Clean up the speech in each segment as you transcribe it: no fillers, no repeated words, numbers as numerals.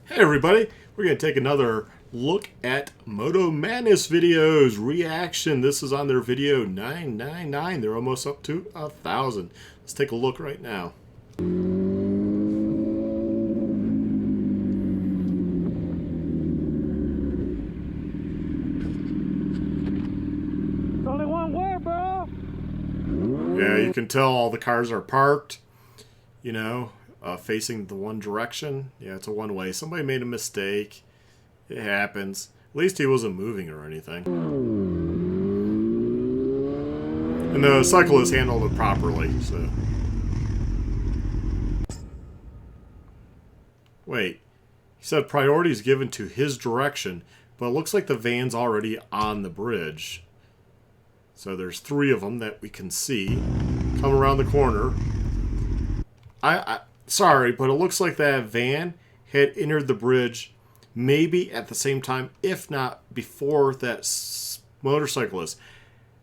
Hey everybody, we're going to take another look at Moto Madness videos reaction. This is on their video 999. They're almost up to 1,000. Let's take a look right now. It's only one way, bro. Yeah, you can tell all the cars are parked, you know, facing the one direction. Yeah, it's a one-way. Somebody made a mistake. It happens. At least he wasn't moving or anything. And the cyclist handled it properly, so. Wait. He said priority is given to his direction, but it looks like the van's already on the bridge. So there's 3 of them that we can see. Come around the corner. Sorry, but it looks like that van had entered the bridge maybe at the same time, if not before that motorcyclist.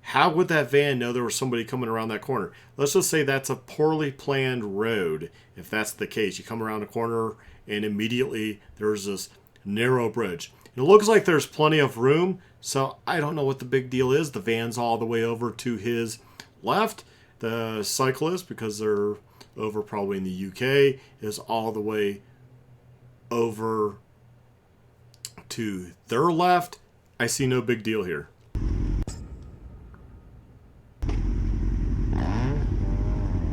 How would that van know there was somebody coming around that corner? Let's just say that's a poorly planned road. If that's the case, you come around a corner and immediately there's this narrow bridge. It looks like there's plenty of room, so I don't know what the big deal is. The van's all the way over to his left. The cyclist, because they're over probably in the UK, is all the way over to their left. I see no big deal here.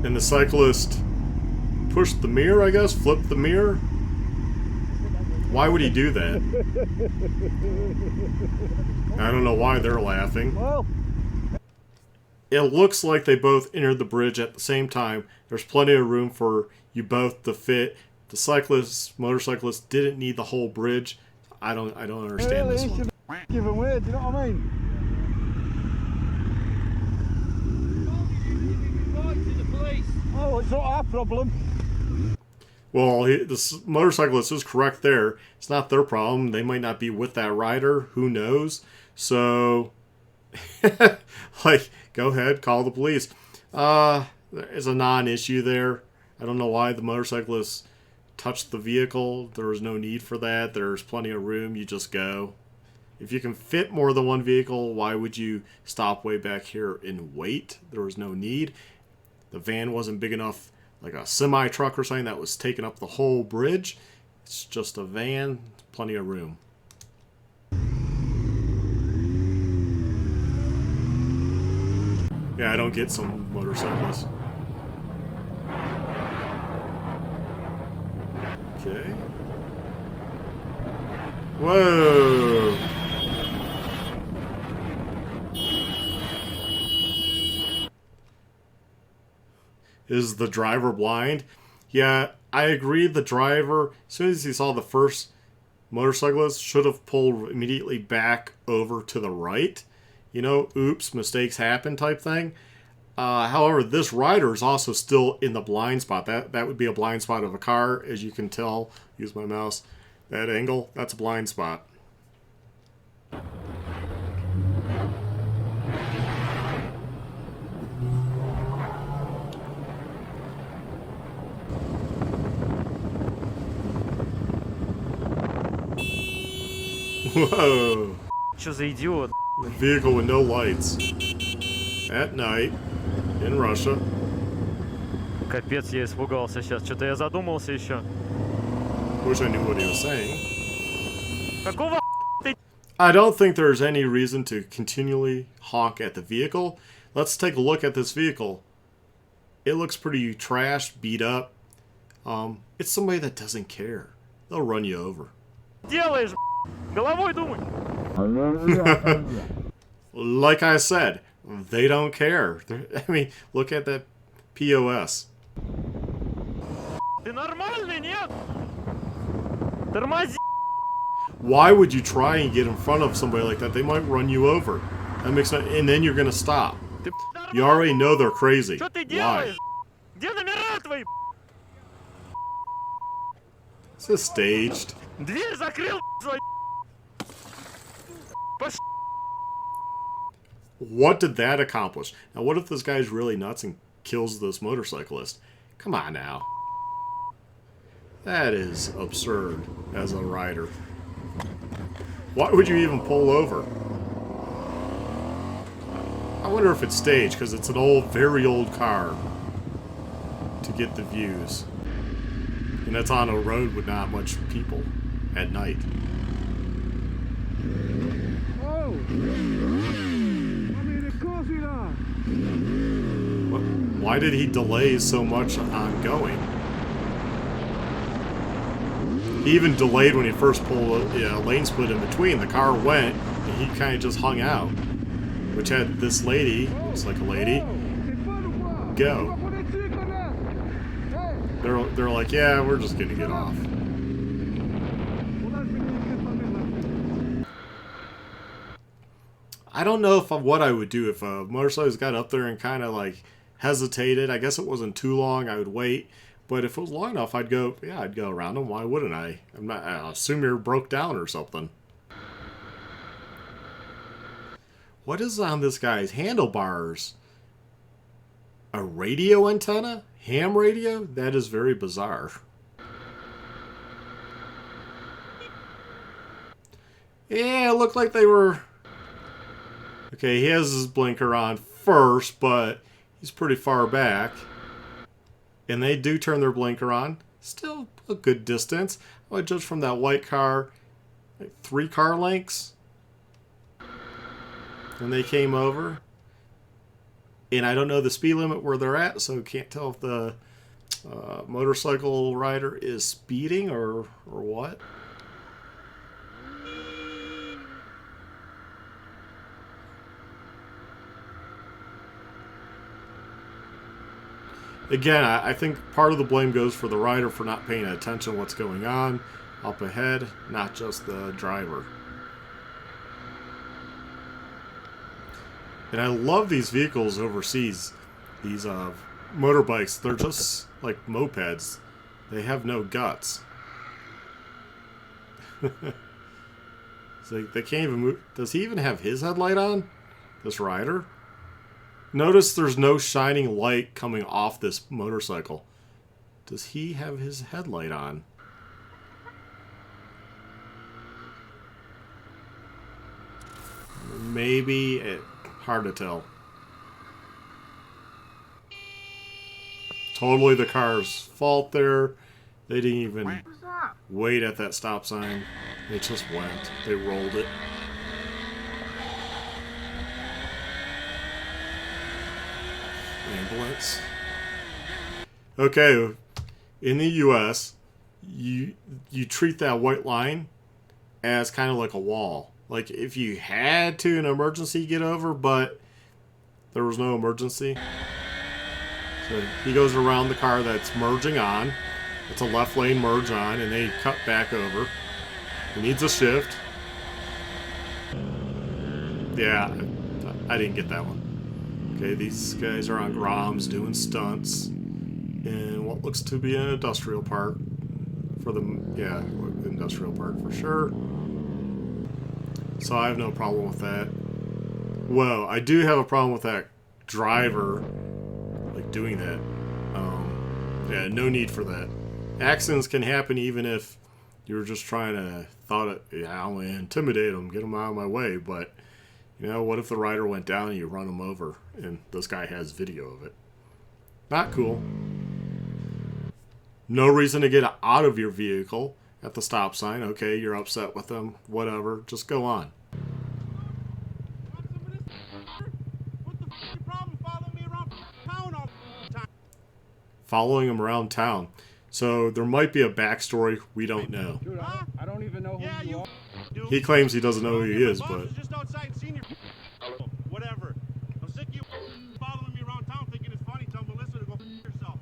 And the cyclist pushed the mirror, I guess, flipped the mirror. Why would he do that? I don't know why they're laughing. It looks like they both entered the bridge at the same time. There's plenty of room for you both to fit. The motorcyclist didn't need the whole bridge. I don't understand this one. Give away, do you know what I mean? Oh, it's not our problem. Well, the motorcyclist is correct there. It's not their problem. They might not be with that rider. Who knows? So, like, go ahead, call the police. There's a non-issue there. I don't know why the motorcyclist touched the vehicle. There was no need for that. There's plenty of room. You just go. If you can fit more than one vehicle, why would you stop way back here and wait? There was no need. The van wasn't big enough, like a semi-truck or something that was taking up the whole bridge. It's just a van, plenty of room. Yeah, I don't get some motorcyclists. Okay. Whoa! Is the driver blind? Yeah, I agree. The driver, as soon as he saw the first motorcyclist, should have pulled immediately back over to the right. You know, oops, mistakes happen type thing. However, this rider is also still in the blind spot. That would be a blind spot of a car, as you can tell. Use my mouse. That angle, that's a blind spot. Whoa. Что за идиот? A vehicle with no lights. At night. In Russia. Капец, я испугался сейчас. Что-то я задумался еще. Wish I knew what he was saying. Какого ты? I don't think there's any reason to continually honk at the vehicle. Let's take a look at this vehicle. It looks pretty trashed, beat up. It's somebody that doesn't care. They'll run you over. Делаешь, головой думай. Like I said, they don't care. I mean, look at that POS. Ты нормальный, нет? Тормози. Why would you try and get in front of somebody like that? They might run you over. That makes sense. And then you're gonna stop. You already know they're crazy. Что ты Why? делаешь? Где номера твои? This is staged. Дверь закрыл, свою. What did that accomplish? Now, what if this guy's really nuts and kills this motorcyclist? Come on now. That is absurd as a rider. Why would you even pull over? I wonder if it's staged, because it's an old, very old car to get the views. And that's on a road with not much people at night. Oh! Why did he delay so much on going? He even delayed when he first pulled a lane split in between. The car went, and he kind of just hung out. Which had this lady, looks like a lady, go. They're like, yeah, we're just gonna get off. I don't know what I would do if a motorcycle got up there and kind of like hesitated. I guess it wasn't too long. I would wait. But if it was long enough, I'd go around them. Why wouldn't I? I assume you're broke down or something. What is on this guy's handlebars? A radio antenna? Ham radio? That is very bizarre. Yeah, it looked like they were... Okay, he has his blinker on first, but he's pretty far back. And they do turn their blinker on. Still a good distance. I would judge from that white car, like 3 car lengths. And they came over. And I don't know the speed limit where they're at, so can't tell if the motorcycle rider is speeding or what. Again, I think part of the blame goes for the rider for not paying attention to what's going on up ahead, not just the driver. And I love these vehicles overseas. These motorbikes, they're just like mopeds. They have no guts. So they can't even move. Does he even have his headlight on? This rider? Notice there's no shining light coming off this motorcycle. Does he have his headlight on? Maybe. Hard to tell. Totally the car's fault there. They didn't even wait at that stop sign. They just went. They rolled it. Ambulance. Okay, in the U.S., you treat that white line as kind of like a wall. Like if you had to, an emergency, get over, but there was no emergency. So he goes around the car that's merging on. It's a left lane merge on, and they cut back over. He needs a shift. Yeah, I didn't get that one. Okay, these guys are on Groms doing stunts in what looks to be an industrial park. For the, yeah, industrial park for sure. So I have no problem with that. Whoa, I do have a problem with that driver, like, doing that. Yeah, no need for that. Accidents can happen even if you're just trying to, yeah, I'll intimidate them, get them out of my way, but... You know, what if the rider went down and you run him over and this guy has video of it? Not cool. No reason to get out of your vehicle at the stop sign. Okay, you're upset with them. Whatever. Just go on. Following him around town. So there might be a backstory we don't know. Dude, I don't even know who you are. He claims he doesn't know who he is, but... Whatever. I'm sick of you following me around town thinking it's funny. Tell Melissa to go yourself.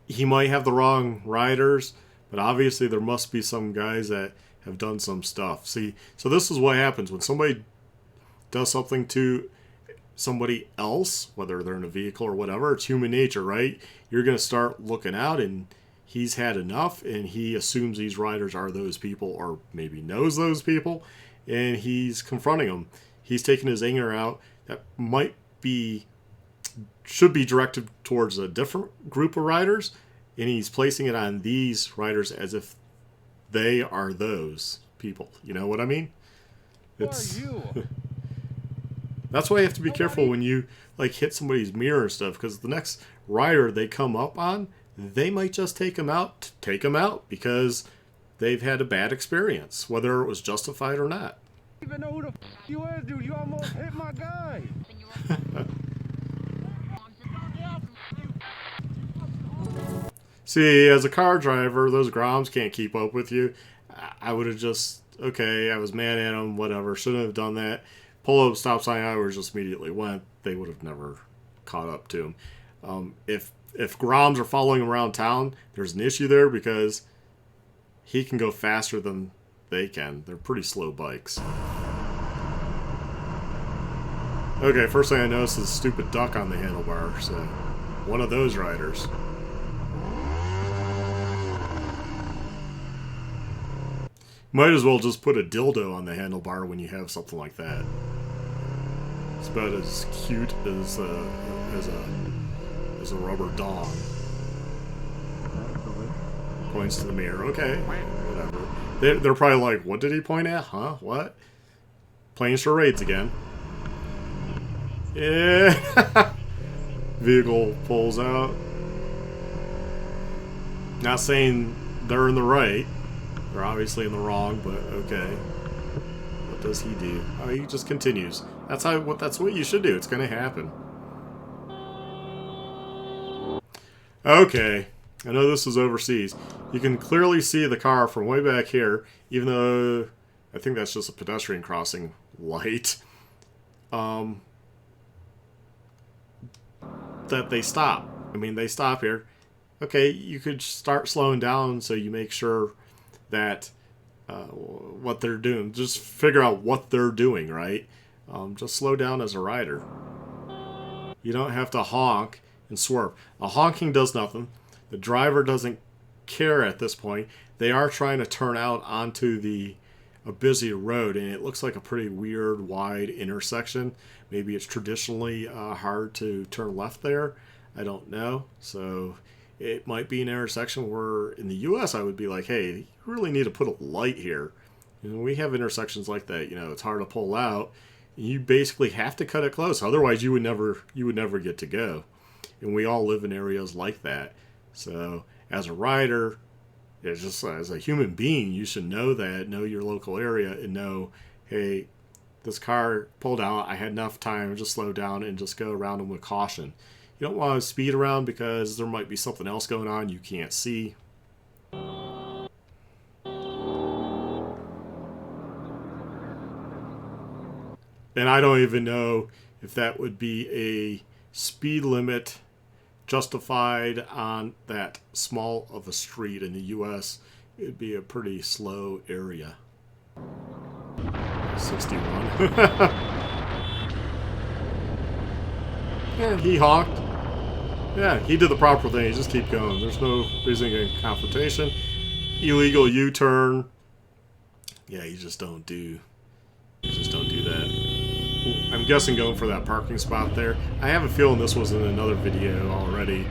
He might have the wrong riders, but obviously there must be some guys that have done some stuff. See, so this is what happens when somebody does something to somebody else, whether they're in a vehicle or whatever. It's human nature, right? You're going to start looking out, and he's had enough, and he assumes these riders are those people, or maybe knows those people, and he's confronting them. He's taking his anger out that should be directed towards a different group of riders, and he's placing it on these riders as if they are those people. You know what I mean? Who are you? That's why you have to be careful when you like hit somebody's mirror and stuff, because the next rider they come up on, they might just take them out because they've had a bad experience, whether it was justified or not. I don't even know who the you is, dude. You almost hit my guy. See, as a car driver, those Groms can't keep up with you. I would have just, okay, I was mad at them, whatever, shouldn't have done that. Pull up, stop sign, I would have just immediately went. They would have never caught up to him. If Groms are following him around town, there's an issue there because he can go faster than they can. They're pretty slow bikes. Okay, first thing I noticed is a stupid duck on the handlebar, so one of those riders. Might as well just put a dildo on the handlebar when you have something like that. It's about as cute as a rubber dong. Points to the mirror. Okay, whatever. They're probably like, what did he point at? Huh? What? Playing charades again. Yeah. Vehicle pulls out. Not saying they're in the right. They're obviously in the wrong, but okay. What does he do? Oh, he just continues. That's what you should do. It's going to happen. Okay. I know this is overseas. You can clearly see the car from way back here, even though I think that's just a pedestrian crossing light. That they stop. I mean, they stop here. Okay, you could start slowing down so you make sure that what they're doing. Just figure out what they're doing, right? Just slow down as a rider. You don't have to honk and swerve. A honking does nothing. The driver doesn't care at this point. They are trying to turn out onto a busy road, and it looks like a pretty weird, wide intersection. Maybe it's traditionally hard to turn left there. I don't know. So it might be an intersection where in the U.S. I would be like, hey, you really need to put a light here. And we have intersections like that. You know, it's hard to pull out. You basically have to cut it close. Otherwise, you would never get to go. And we all live in areas like that. So as a rider, it's just as a human being, you should know that, know your local area, and know, hey, this car pulled out. I had enough time to just slow down and just go around them with caution. You don't want to speed around because there might be something else going on you can't see. And I don't even know if that would be a speed limit justified on that small of a street in the U.S. It'd be a pretty slow area. 61. And he honked. Yeah, he did the proper thing. You just keep going. There's no reason to get confrontation. Illegal U-turn. Yeah, you just don't do that. I'm guessing going for that parking spot there. I have a feeling this was in another video already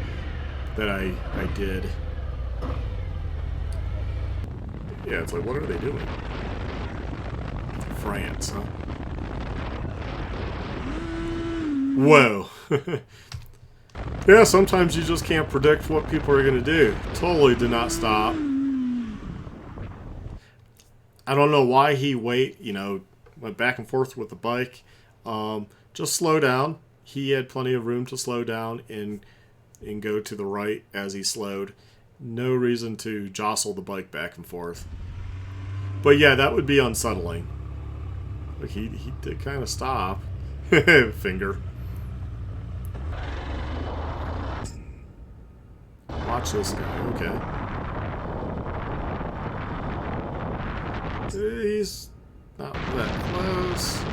that I did. Yeah, it's like, what are they doing? France, huh? Whoa. Yeah, sometimes you just can't predict what people are going to do. Totally did not stop. I don't know why he went back and forth with the bike. Just slow down. He had plenty of room to slow down and go to the right as he slowed. No reason to jostle the bike back and forth. But yeah, that would be unsettling. Like he did kind of stop. Finger. Watch this guy. Okay. He's not that close.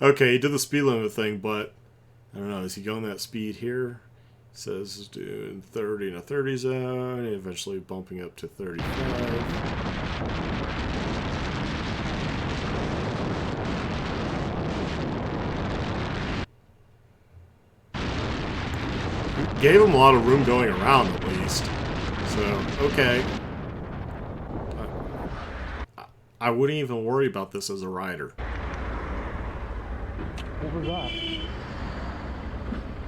Okay, he did the speed limit thing, but I don't know. Is he going that speed here? It says he's doing 30 in a 30 zone, and eventually bumping up to 35. Gave him a lot of room going around, at least. So, okay. I wouldn't even worry about this as a rider. What was that?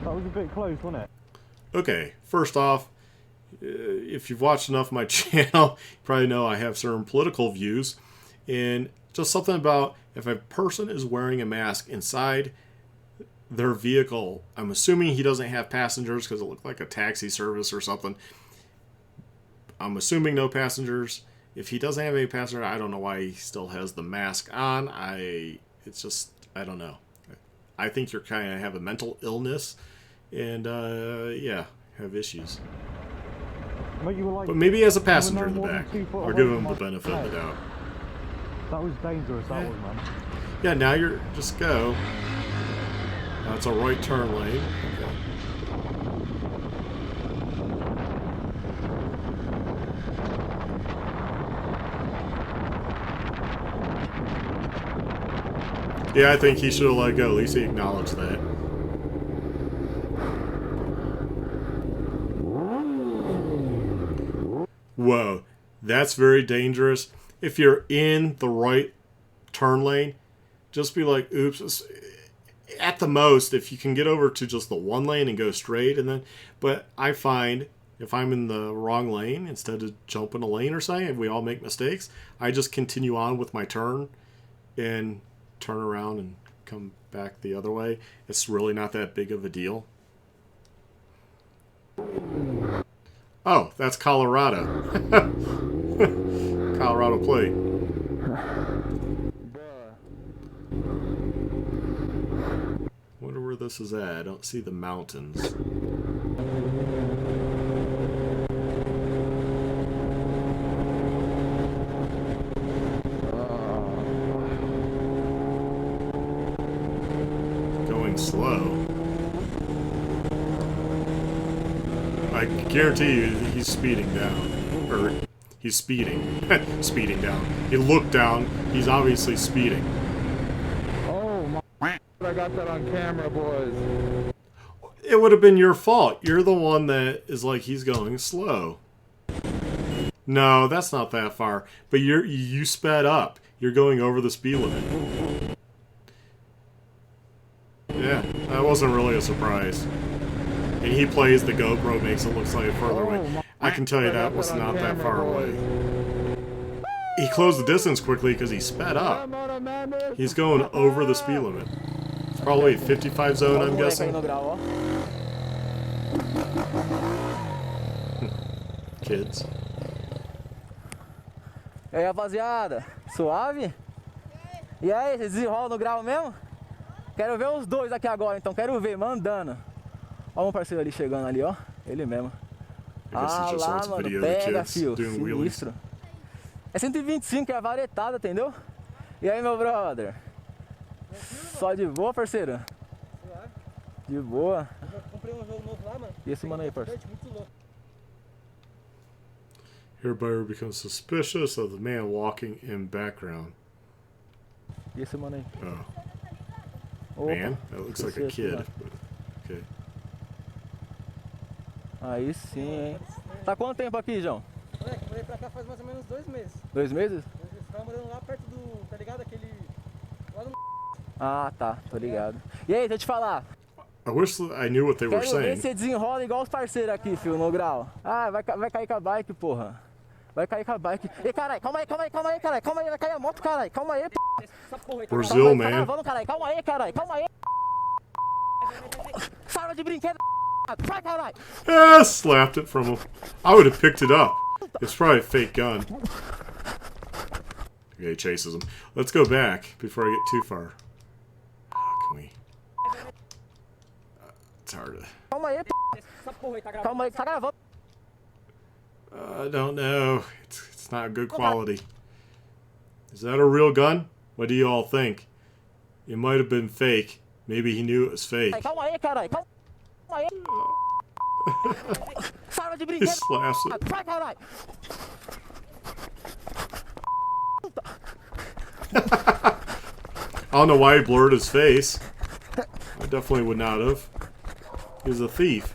That was a bit close, wasn't it? Okay, first off, if you've watched enough of my channel, you probably know I have certain political views. And just something about if a person is wearing a mask inside their vehicle, I'm assuming he doesn't have passengers because it looked like a taxi service or something. I'm assuming no passengers. If he doesn't have any passengers, I don't know why he still has the mask on. It's just, I don't know. I think you're kind of have a mental illness and, yeah, have issues. But maybe as a passenger in the back. I'll give him the benefit of the doubt. That was dangerous, that was, man. Yeah, now you're just go. That's a right turn lane. Okay. Yeah, I think he should have let go. At least he acknowledged that. Whoa, that's very dangerous. If you're in the right turn lane, just be like, oops. At the most, if you can get over to just the one lane and go straight, and then, but I find if I'm in the wrong lane, instead of jumping a lane or something, if we all make mistakes, I just continue on with my turn and turn around and come back the other way. It's really not that big of a deal. Oh, that's Colorado. Colorado plate. Wonder where this is at. I don't see the mountains. Going slow. I guarantee you he's speeding down. Or he's speeding. Speeding down. He looked down. He's obviously speeding. I got that on camera, boys. It would have been your fault. You're the one that is like, he's going slow. No, that's not that far. But you sped up. You're going over the speed limit. Yeah, that wasn't really a surprise. And he plays the GoPro, makes it look like further away. I can tell you that was not that far away. He closed the distance quickly because he sped up. He's going over the speed limit. It's probably a 55 zone, I'm guessing. Kids. E aí, rapaziada? Suave? E aí, vocês desenrolam no grau mesmo? Quero ver os dois aqui agora, então. Quero ver, mandando. Ó um parceiro ali chegando ali, ó. Ele mesmo. Ah, lá, mano. Pega, fio. Sinistro. É 125, é a varetada, entendeu? E aí, meu brother? Só de boa, parceiro? De boa. Eu comprei um jogo novo lá, mano. E esse mano aí, parceiro? Muito louco. Everybody becomes suspicious of the man walking in background. E esse mano aí? Oh. Man? That looks like a kid. Okay. Aí sim, hein? Tá quanto tempo aqui, João? Moleque, morei pra cá faz mais ou menos 2 meses. 2 meses? Eu ficava morando lá perto do, tá ligado? Aquele... Lá no... Ah, tá. Tô ligado. E aí, deixa eu te falar. I wish I knew what they were Quero ver saying. se você desenrola igual os parceiros aqui, fio, no grau. Ah, vai cair com a bike, porra. Vai cair com a bike. Ei, caralho, calma aí, caralho. Calma aí, vai cair a moto, caralho. Calma aí, p. Essa porra aí, Brazil, calma aí, man. tá gravando, caralho. Calma aí, caralho. Calma aí. Sai de brinquedo, vai, caralho. Ah, slapped it from him. I would have picked it up. It's probably a fake gun. Okay, he chases him. Let's go back before I get too far. Can we? It's hard to... Calma aí, p. Essa porra aí tá gravando. Calma aí, tá gravando. I don't know. It's not good quality. Is that a real gun? What do you all think? It might have been fake. Maybe he knew it was fake. Calma aí, caralho. Calma aí. Sai de He brinquedo. slaps it. Vai, caralho. I don't know why he blurred his face. I definitely would not have. He's a thief.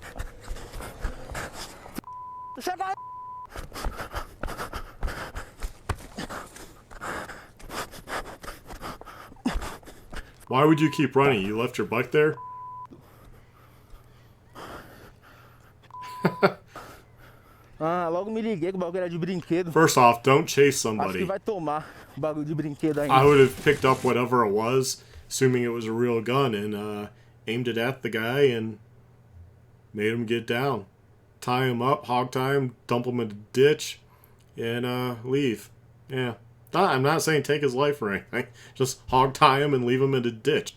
Chega aí. Why would you keep running? You left your bike there? Ah, logo me liguei que o bagulho era de brinquedo. First off, don't chase Acho que somebody. vai tomar o bagulho de brinquedo ainda. I would have picked up whatever it was, assuming it was a real gun, and aimed it at the guy and made him get down. Tie him up, hog tie him, dump him in the ditch, and leave. Yeah. I'm not saying take his life or anything. Just hog tie him and leave him in the ditch.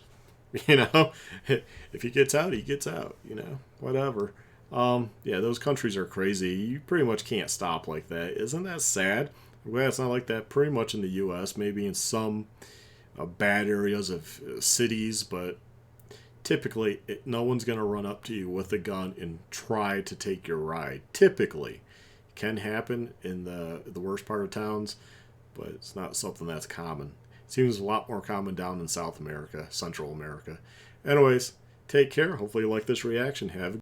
You know? If he gets out, he gets out. You know? Whatever. Yeah, those countries are crazy. You pretty much can't stop like that. Isn't that sad? Well, it's not like that pretty much in the U.S., maybe in some bad areas of cities, but typically no one's going to run up to you with a gun and try to take your ride. Typically. It can happen in the worst part of towns, but it's not something that's common. It seems a lot more common down in South America, Central America. Anyways, take care. Hopefully you like this reaction. Have a